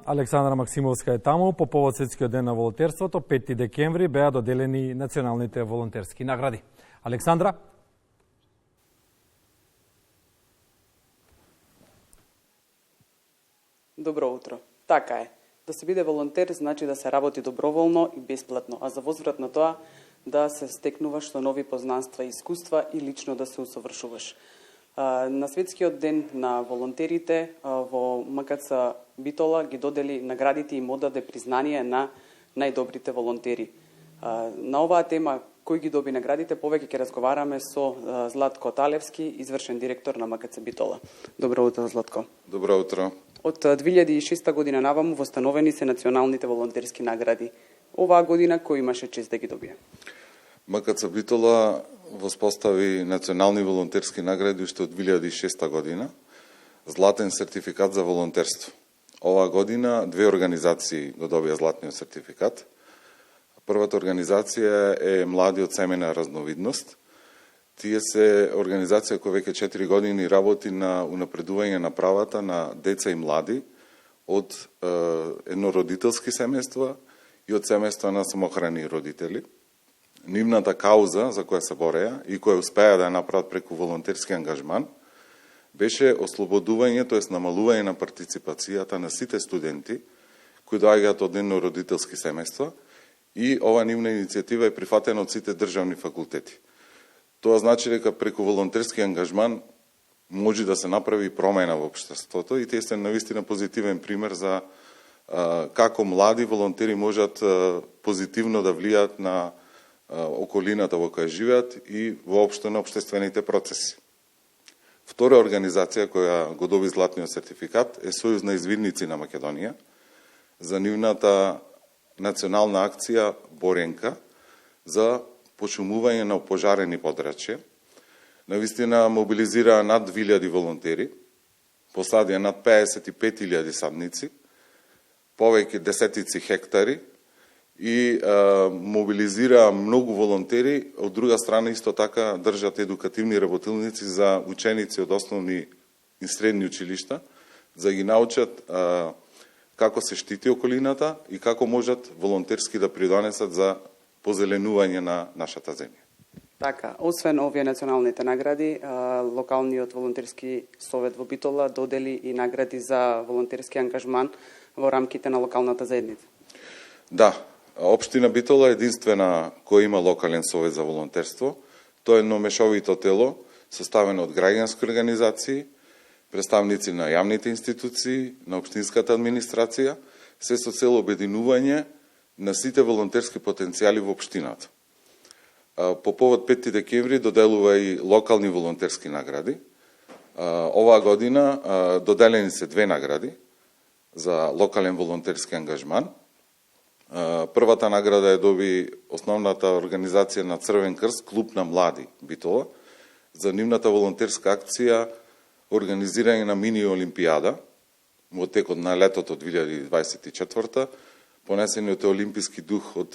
Александра Максимовска е таму по повод Светскиот ден на волонтерството. 5 декември беа доделени националните волонтерски награди. Александра? Добро утро. Така е. Да се биде волонтер значи да се работи доброволно и бесплатно, а за возврат на тоа да се стекнуваш со нови познанства и искуства и лично да се усовршуваш. На Светскиот ден на волонтерите во МКЦ Битола ги додели наградите и му даде признание на најдобрите волонтери. На оваа тема кој ги доби наградите, повеќе ќе разговараме со Златко Талевски, извршен директор на МКЦ Битола. Добро утро, Златко. Добро утро. Од 2006 година наваму востановени се националните волонтерски награди. Оваа година кој имаше чест да ги добие? МКЦ Битола воспостави национални волонтерски награди уште од 2006 година. Златен сертификат за волонтерство. Оваа година две организации го добија златниот сертификат. Првата организација е Млади од семена разновидност. Тие се организација која веќе 4 години работи на унапредување на правата на деца и млади од еднородителски семејства и од семејства на самохрани родители. Нивната кауза за која се бореа и која успеа да ја направат преку волонтерски ангажман беше ослободување, тоест намалување на партиципацијата на сите студенти кои доаѓаат од еднородителски семејства и ова нивна иницијатива е прифатена од сите државни факултети. Тоа значи дека преку волонтерски ангажман може да се направи промена во општеството и тие се навистина позитивен пример за како млади волонтери можат позитивно да влијаат на околината во која живеат и воопшто на општествените процеси. Втора организација која го доби златниот сертификат е Сојуз на извидници на Македонија за нивната национална акција Боренка за пошумување на опожарени подрачја. Навистина мобилизираа над 2000 волонтери, посадија над 55.000 садници, повеќе десетици хектари и мобилизираа многу волонтери. Од друга страна исто така држат едукативни работилници за ученици од основни и средни училишта, за да ги научат како се штити околината и како можат волонтерски да придонесат за позеленување на нашата земја. Така, освен овие националните награди, локалниот волонтерски совет во Битола додели и награди за волонтерски ангажман во рамките на локалната заедница. Да, општина Битола е единствена која има локален совет за волонтерство. Тоа е едно мешовито тело, составено од граѓански организации, представници на јавните институции, на општинската администрација, се со цел обединување на сите волонтерски потенцијали во општината. По повод 5 декември доделува и локални волонтерски награди. Оваа година доделени се две награди за локален волонтерски ангажман. Првата награда е доби основната организација на Црвен крст, Клуб на млади Битола, за нивната волонтерска акција организирање на мини олимпијада во текот на летото 2024, понесениот олимписки дух од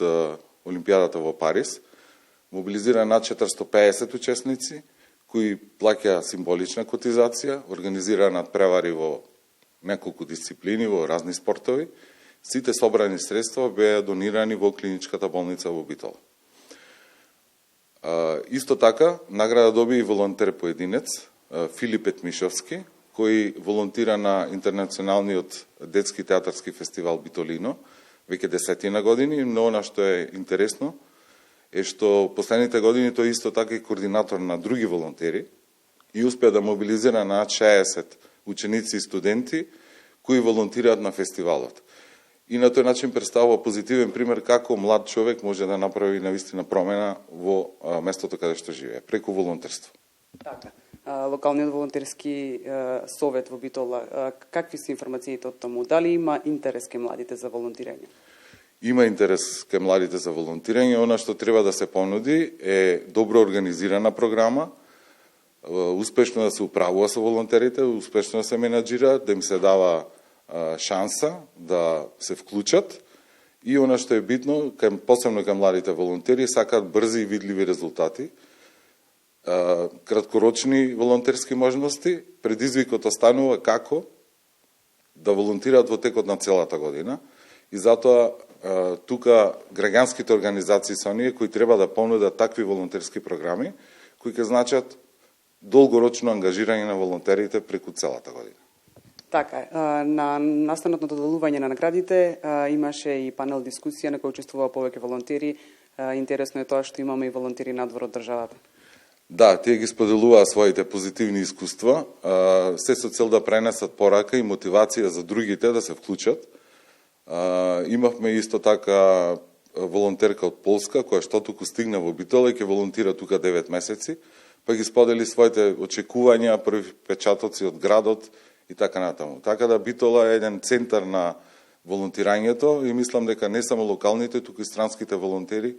олимпијадата во Париз. Мобилизира над 450 учесници кои плаќа символична котизација, организира надпревари во неколку дисциплини во разни спортови. Сите собрани средства беа донирани во клиничката болница во Битола. Исто така, награда доби и волонтер поединец, Филип Етмишовски, кој волонтира на Интернационалниот детски театарски фестивал Битолино, веќе 10 години, но она што е интересно е што последните години тој исто така е координатор на други волонтери и успеа да мобилизира над 60 ученици и студенти кои волонтираат на фестивалот. И на тој начин представува позитивен пример како млад човек може да направи навистина промена во местото каде што живее, преку волонтерство. Така. Локалниот волонтерски совет во Битола, какви се информациите од таму? Дали има интерес кај младите за волонтирање? Има интерес кај младите за волонтирање. Она што треба да се понуди е добро организирана програма, успешно да се управува со волонтерите, успешно да се менаџира, да им се дава шанса да се вклучат и она што е битно, посебно кај младите волонтери, сакаат брзи и видливи резултати, краткорочни волонтерски можности. Предизвикот останува како да волонтираат во текот на целата година и затоа тука граѓанските организации се оние кои треба да понудат такви волонтерски програми кои ќе значат долгорочно ангажирање на волонтерите преку целата година. Така е. На настанот на доделување на наградите имаше и панел дискусија на кој учествува повеќе волонтери. Интересно е тоа што имаме и волонтери надвор од државата. Да, тие ги споделуваа своите позитивни искуства, се со цел да пренесат порака и мотивација за другите да се вклучат. Имавме исто така волонтерка од Полска, која што туку стигна во Битола и ќе волонтира тука 9 месеци, па ги сподели своите очекувања, први печатоци од градот и така натаму. Така да Битола е еден центар на волонтирањето и мислам дека не само локалните, туку и странските волонтери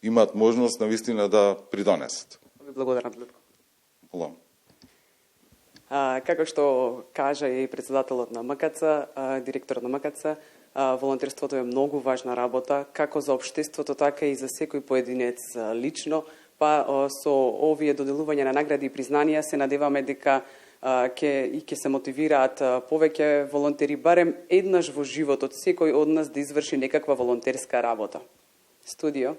имаат можност навистина да придонесат. Благодарам. Благодарам. Како што кажа и председателот на МКЦ, директорот на МКЦ, волонтерството е многу важна работа, како за општеството, така и за секој поединец лично, па со овие доделување на награди и признанија се надеваме дека ќе се мотивираат повеќе волонтери, барем еднаш во животот, секој од нас да изврши некаква волонтерска работа. Студио.